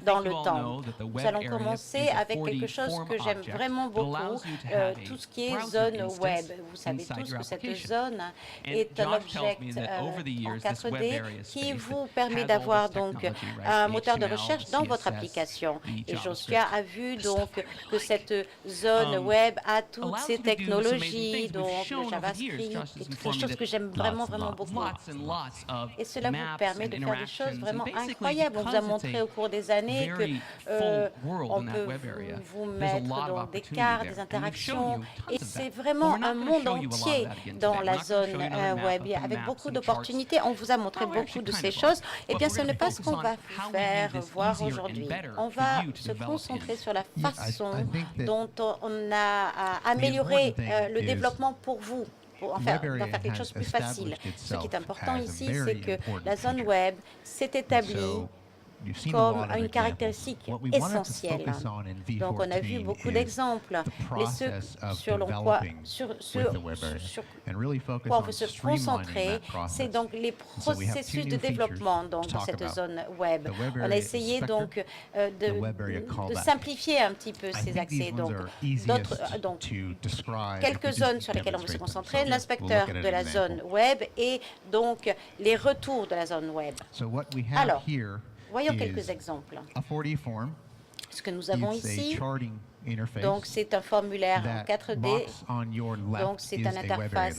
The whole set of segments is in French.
dans le temps. Nous allons commencer avec quelque chose que j'aime vraiment beaucoup, tout ce qui est zone web. Vous savez tous que cette zone est un object en 4D qui vous permet d'avoir donc un moteur de recherche dans votre application. Et Joshua a vu donc que cette zone web a toutes ces technologies, donc le JavaScript, quelque chose que j'aime vraiment beaucoup. Et cela vous permet de faire des choses vraiment incroyables. On vous a montré au cours des années que on peut vous mettre donc des cartes, des interactions, et c'est vraiment un monde entier dans la zone web, avec beaucoup d'opportunités. On vous a montré beaucoup de ces choses. Eh bien, ce n'est pas ce qu'on va faire voir aujourd'hui. On va se concentrer sur la façon dont on a amélioré le développement pour vous, pour en faire quelque chose de plus facile. Ce qui est important ici, c'est que la zone web s'est établie comme une caractéristique essentielle. Donc, on a vu beaucoup d'exemples. Et sur quoi on veut se concentrer, c'est donc les processus de développement donc, dans cette zone web. On a essayé donc de simplifier un petit peu ces accès. Donc, quelques zones sur lesquelles on veut se concentrer, l'inspecteur de la zone web et donc les retours de la zone web. Alors, voyons quelques exemples. Ce que nous avons ici, donc c'est un formulaire en 4D, donc c'est une interface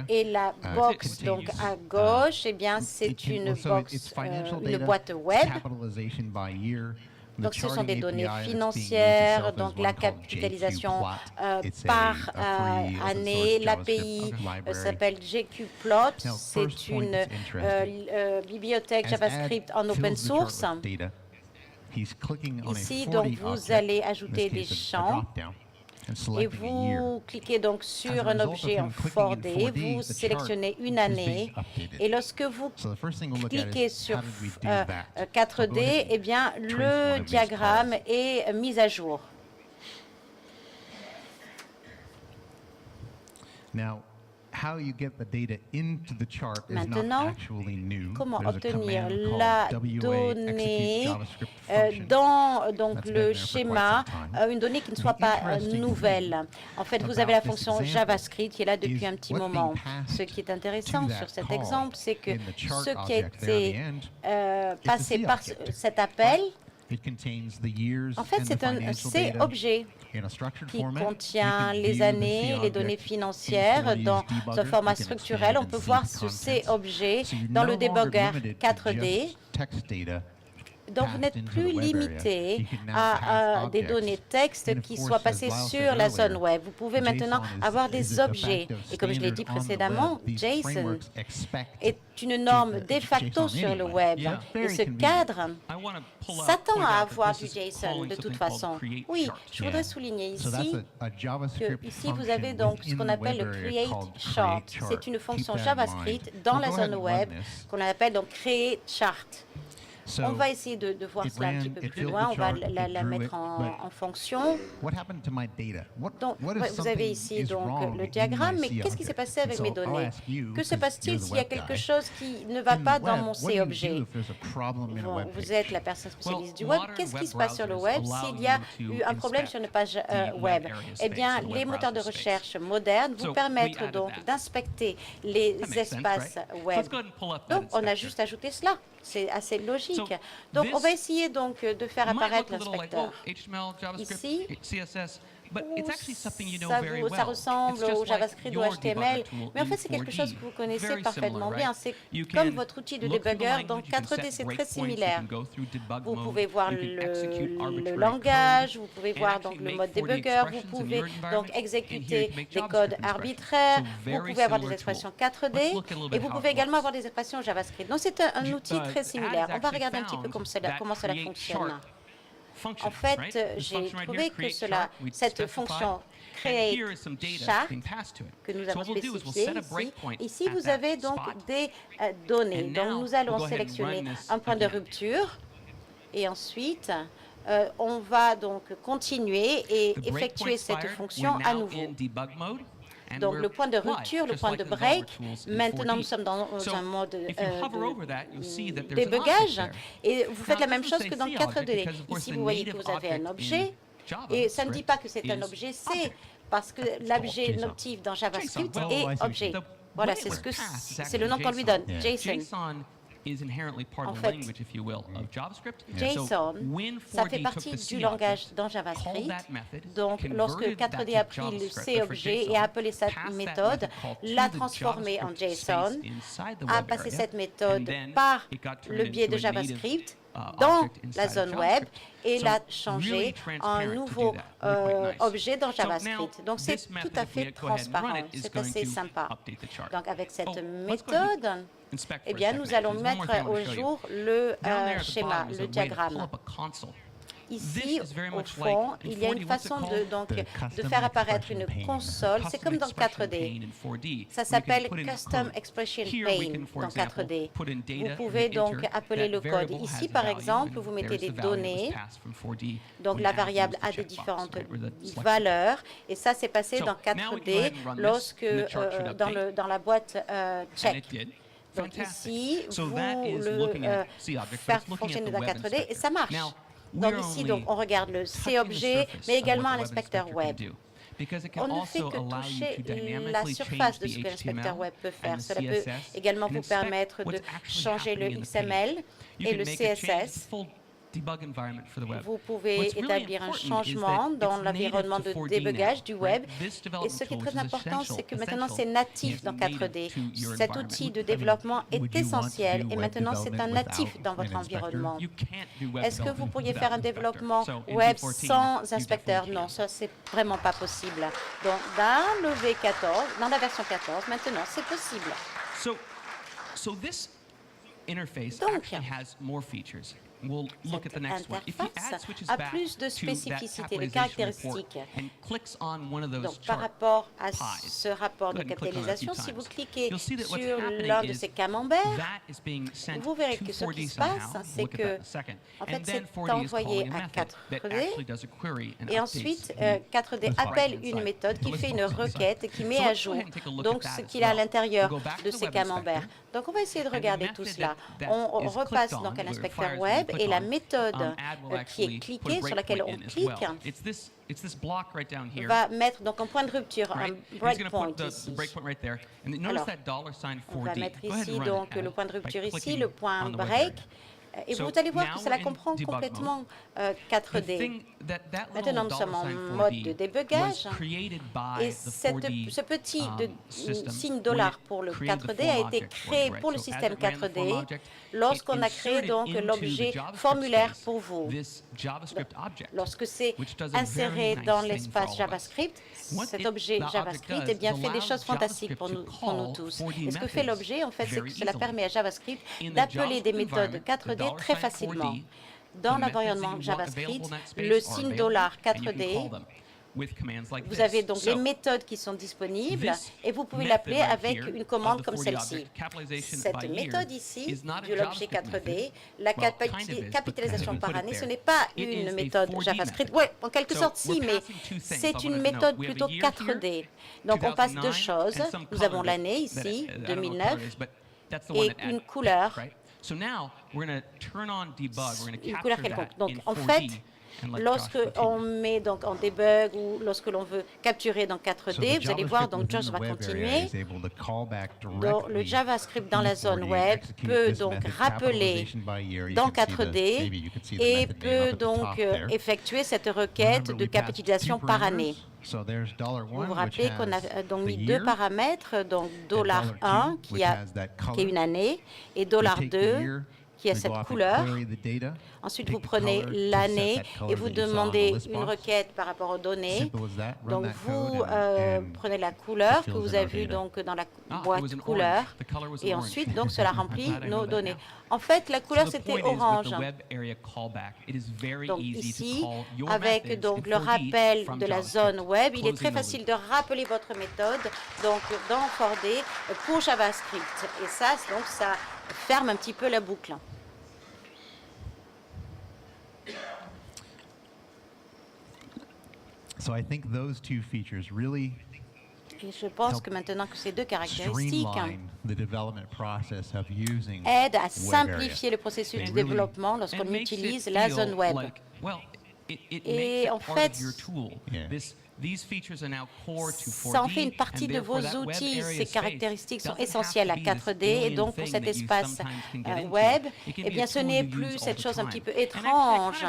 et la box donc à gauche, eh bien c'est une boîte web. Donc, ce sont des données financières, donc la capitalisation par année. L'API s'appelle GQplot. C'est une bibliothèque JavaScript en open source. Ici, donc, vous allez ajouter des champs. Et vous cliquez donc sur un objet en 4D, vous sélectionnez une année, et lorsque vous cliquez sur 4D, eh bien, le diagramme est mis à jour. Maintenant, comment obtenir la donnée dans donc, le schéma, une donnée qui ne soit pas nouvelle. En fait, vous avez la fonction JavaScript qui est là depuis un petit moment. Ce qui est intéressant sur cet exemple, c'est que ce qui a été passé par cet appel, en fait, c'est un C-objet qui contient les années, les données financières dans un format structurel. On peut voir ce C-objet dans le débugger 4D. Donc, vous n'êtes plus limité à des données texte qui soient passées sur la zone web. Vous pouvez maintenant avoir des objets. Et comme je l'ai dit précédemment, JSON est une norme de facto sur le web. Et ce cadre s'attend à avoir du JSON de toute façon. Oui, je voudrais souligner ici que ici vous avez donc ce qu'on appelle le create chart. C'est une fonction JavaScript dans la zone web qu'on appelle donc create chart. On va essayer de voir cela un petit peu plus loin. On va la mettre en fonction. Donc, vous avez ici donc le diagramme, mais qu'est-ce qui s'est passé avec mes données? Que se passe-t-il s'il y a quelque chose qui ne va pas dans mon C-objet? Vous êtes la personne spécialiste du web. Qu'est-ce qui se passe sur le web s'il y a eu un problème sur une page web? Eh bien, les moteurs de recherche modernes vous permettent donc d'inspecter les espaces web. Donc, on a juste ajouté cela. C'est assez logique. Donc, on va essayer donc de faire apparaître l'inspecteur. Ici, ça ressemble au JavaScript ou au HTML, mais en fait, c'est quelque chose que vous connaissez parfaitement bien. C'est comme votre outil de debugger. Dans 4D, c'est très similaire. Vous pouvez voir le langage, vous pouvez voir donc le mode debugger, vous pouvez donc exécuter des codes arbitraires, vous pouvez avoir des expressions 4D, et vous pouvez également avoir des expressions JavaScript. Donc, c'est un outil très similaire. On va regarder un petit peu comment cela fonctionne. En fait, j'ai trouvé que cette fonction create chart que nous avons spécifiée ici, vous avez donc des données. Donc, nous allons sélectionner un point de rupture et ensuite, on va donc continuer et effectuer cette fonction à nouveau. Donc le point de rupture, le point de break, maintenant nous sommes dans un mode de débugage et vous faites la même chose que dans 4D. Ici, vous voyez que vous avez un objet et ça ne dit pas que c'est un objet C parce que l'objet notif dans JavaScript est objet. Voilà, c'est le nom qu'on lui donne, JSON. En fait, JSON, ça fait partie du langage dans JavaScript. Donc, lorsque 4D a pris le C-objet et a appelé cette méthode, l'a transformé en JSON, a passé cette méthode par le biais de JavaScript dans la zone web et l'a changé en nouveau objet dans JavaScript. Donc, c'est tout à fait transparent. C'est assez sympa. Donc, avec cette méthode, eh bien, nous allons mettre au jour le schéma, le diagramme. Ici, au fond, il y a une façon de faire apparaître une console. C'est comme dans 4D. Ça s'appelle Custom Expression Pane dans 4D. Vous pouvez donc appeler le code. Ici, par exemple, vous mettez des données. Donc, la variable a des différentes valeurs. Et ça, c'est passé dans 4D lorsque, dans la boîte check. Donc ici, vous le faire fonctionner dans 4D et ça marche. Donc ici, donc, on regarde le C-objet, mais également l'inspecteur web. On ne fait que toucher la surface de ce que l'inspecteur web peut faire. Cela peut également vous permettre de changer le XML et le CSS. Vous pouvez établir un changement dans l'environnement de débugage du web. Et ce qui est très important, c'est que maintenant, c'est natif dans 4D. Cet outil de développement est essentiel et maintenant, c'est un natif dans votre environnement. Est-ce que vous pourriez faire un développement web sans inspecteur? Non, ça, c'est vraiment pas possible. Donc, dans le V14, dans la version 14, maintenant, c'est possible. Cette interface a plus de spécificités, de caractéristiques. Donc, par rapport à ce rapport de capitalisation, si vous cliquez sur l'un de ces camemberts, vous verrez que ce qui se passe, c'est que, en fait, c'est envoyé à 4D, et ensuite, 4D appelle une méthode qui fait une requête et qui met à jour donc ce qu'il a à l'intérieur de ces camemberts. Donc, on va essayer de regarder tout cela. On repasse donc à l'inspecteur web et la méthode qui est cliquée, sur laquelle on clique, va mettre donc un point de rupture, un breakpoint ici. Alors, on va mettre ici donc le point de rupture ici, le point break. Et vous allez voir que cela comprend complètement 4D. Maintenant, nous sommes en mode de débugage. Et ce petit signe dollar pour le 4D a été créé pour le système 4D lorsqu'on a créé donc l'objet formulaire pour vous. Lorsque c'est inséré dans l'espace JavaScript, cet objet JavaScript eh bien, fait des choses fantastiques pour nous tous. Et ce que fait l'objet, en fait, c'est que cela permet à JavaScript d'appeler des méthodes 4D très facilement. Dans l'environnement JavaScript, le signe dollar 4D, vous avez donc les méthodes qui sont disponibles et vous pouvez l'appeler avec une commande comme celle-ci. Cette méthode ici, de l'objet 4D, la capitalisation par année, ce n'est pas une méthode JavaScript. Oui, en quelque sorte, si, mais c'est une méthode plutôt 4D. Donc, on passe deux choses. Nous avons l'année ici, 2009, et une couleur. Une couleur quelconque. Donc, en fait, lorsque on met donc en debug ou lorsque l'on veut capturer dans 4D, vous allez voir, donc Josh va continuer. Donc, le JavaScript dans la zone web peut donc rappeler dans 4D et peut donc effectuer cette requête de capitalisation par année. Vous vous rappelez qu'on a donc mis deux paramètres, donc $1 qui est une année et $2 qui a cette couleur. Ensuite, vous prenez l'année et vous demandez une requête par rapport aux données. Donc, vous prenez la couleur que vous avez vue donc dans la boîte couleur et ensuite, donc, cela remplit nos données. En fait, la couleur, c'était orange. Donc, ici, avec donc, le rappel de la zone web, il est très facile de rappeler votre méthode donc, dans 4D pour JavaScript. Et ça, donc, ça ferme un petit peu la boucle. Et je pense que maintenant que ces deux caractéristiques aident à simplifier le processus de développement lorsqu'on utilise la zone web. Et en fait, ça en fait une partie de vos outils. Ces caractéristiques sont essentielles à 4D et donc pour cet espace web, eh bien ce n'est plus cette chose un petit peu étrange.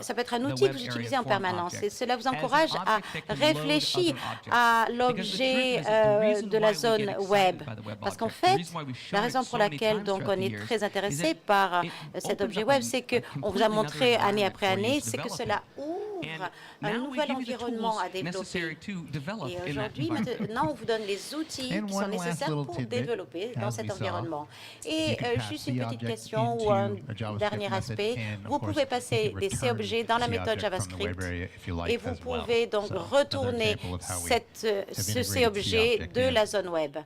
Ça peut être un outil que vous utilisez en permanence et cela vous encourage à réfléchir à l'objet de la zone web. Parce qu'en fait, la raison pour laquelle donc on est très intéressé par cet objet web, c'est qu'on vous a montré année après année, c'est que cela ouvre un nouvel environnement à développer. Et aujourd'hui, maintenant, on vous donne les outils qui sont nécessaires pour développer dans cet environnement. Et juste une petite question ou un dernier aspect, vous pouvez passer des C-objets dans la méthode JavaScript et vous pouvez donc retourner ce C-objet de la zone web.